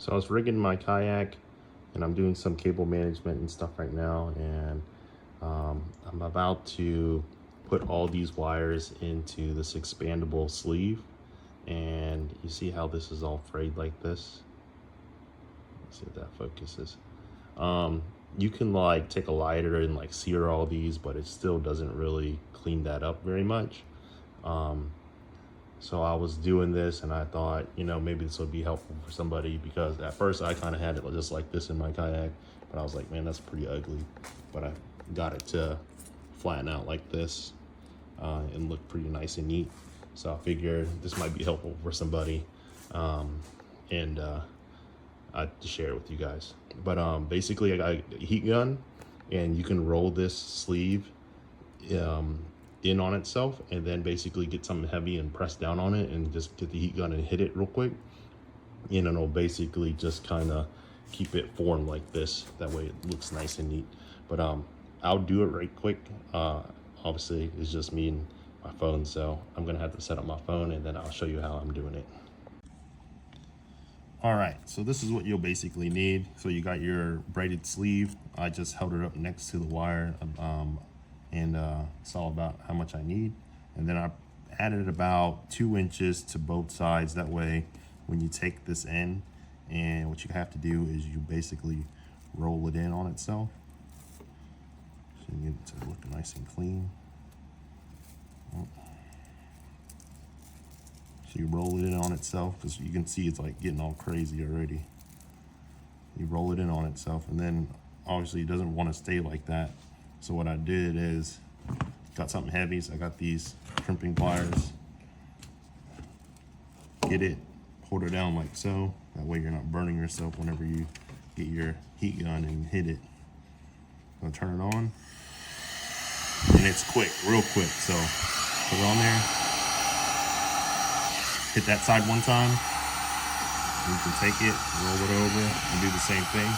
So I was rigging my kayak and I'm doing some cable management and stuff right now, and I'm about to put all these wires into this expandable sleeve. And you see how this is all frayed like this? Let's see if that focuses. You can like take a lighter and like sear all these, but it still doesn't really clean that up very much. So I was doing this and I thought, you know, maybe this would be helpful for somebody, because at first I kind of had it just like this in my kayak, but I was like, man, that's pretty ugly. But I got it to flatten out like this and look pretty nice and neat. So I figured this might be helpful for somebody, and I to share it with you guys. But basically I got a heat gun, and you can roll this sleeve in on itself, and then basically get something heavy and press down on it and just get the heat gun and hit it real quick, and it'll basically just kind of keep it formed like this. That way it looks nice and neat. But I'll do it right quick. Obviously it's just me and my phone, so I'm gonna have to set up my phone and then I'll show you how I'm doing it. All right, so this is what you'll basically need. So you got your braided sleeve. I just held it up next to the wire, and it's all about how much I need. And then I added about 2 inches to both sides. That way, when you take this in, and what you have to do is you basically roll it in on itself. So you get it to look nice and clean. So you roll it in on itself, because you can see it's like getting all crazy already. You roll it in on itself, and then obviously it doesn't want to stay like that. So what I did is got something heavy. So I got these crimping pliers. Get it, hold it down like so. That way you're not burning yourself whenever you get your heat gun and hit it. I'm gonna turn it on, and it's quick, real quick. So put it on there. Hit that side one time. You can take it, roll it over, and do the same thing.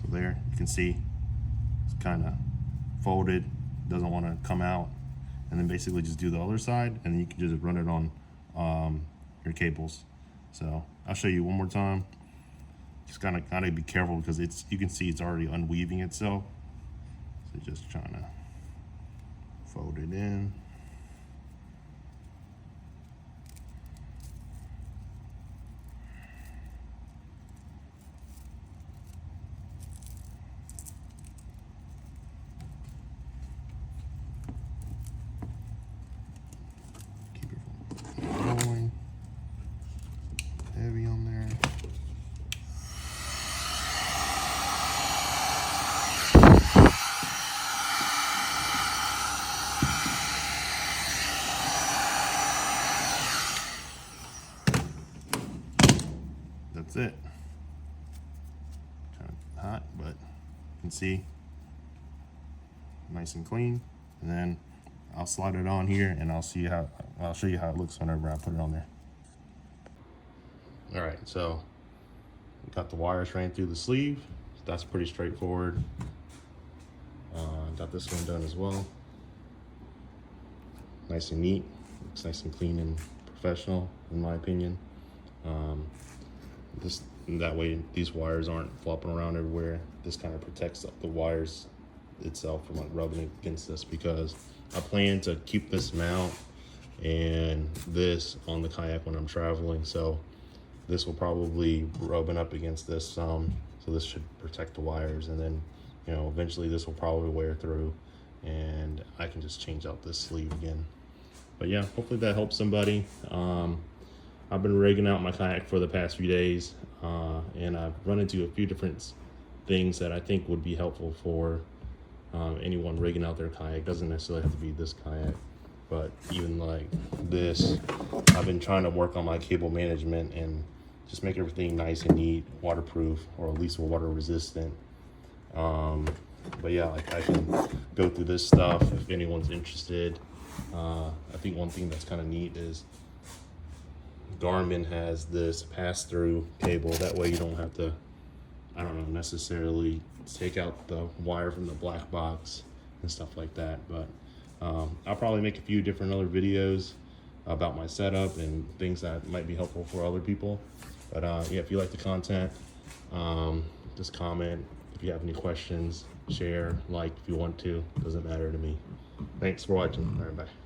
So there, you can see it's kind of folded, doesn't want to come out. And then basically just do the other side, and then you can just run it on your cables. So I'll show you one more time. Just gotta be careful, because you can see it's already unweaving itself. So just trying to fold it in. Keep it rolling. Heavy on there. That's it. Kind of hot, but you can see nice and clean. And then I'll slide it on here, and I'll show you how it looks whenever I put it on there. All right, so got the wires ran through the sleeve. That's pretty straightforward. Got this one done as well. Nice and neat. Looks nice and clean and professional, in my opinion. That way these wires aren't flopping around everywhere. This kind of protects the wires itself from like rubbing against this, because I plan to keep this mount and this on the kayak when I'm traveling. So this will probably rubbing up against this some, so this should protect the wires. And then, you know, eventually this will probably wear through, and I can just change out this sleeve again. But yeah, hopefully that helps somebody. I've been rigging out my kayak for the past few days, and I've run into a few different things that I think would be helpful for anyone rigging out their kayak. Doesn't necessarily have to be this kayak, but even like this. I've been trying to work on my cable management and just make everything nice and neat, waterproof, or at least water resistant. But yeah, like I can go through this stuff if anyone's interested. I think one thing that's kind of neat is Garmin has this pass-through cable. That way you don't have to, I don't know, necessarily take out the wire from the black box and stuff like that. But I'll probably make a few different other videos about my setup and things that might be helpful for other people. But yeah, if you like the content, just comment. If you have any questions, share, like if you want to. Doesn't matter to me. Thanks for watching. All right, bye.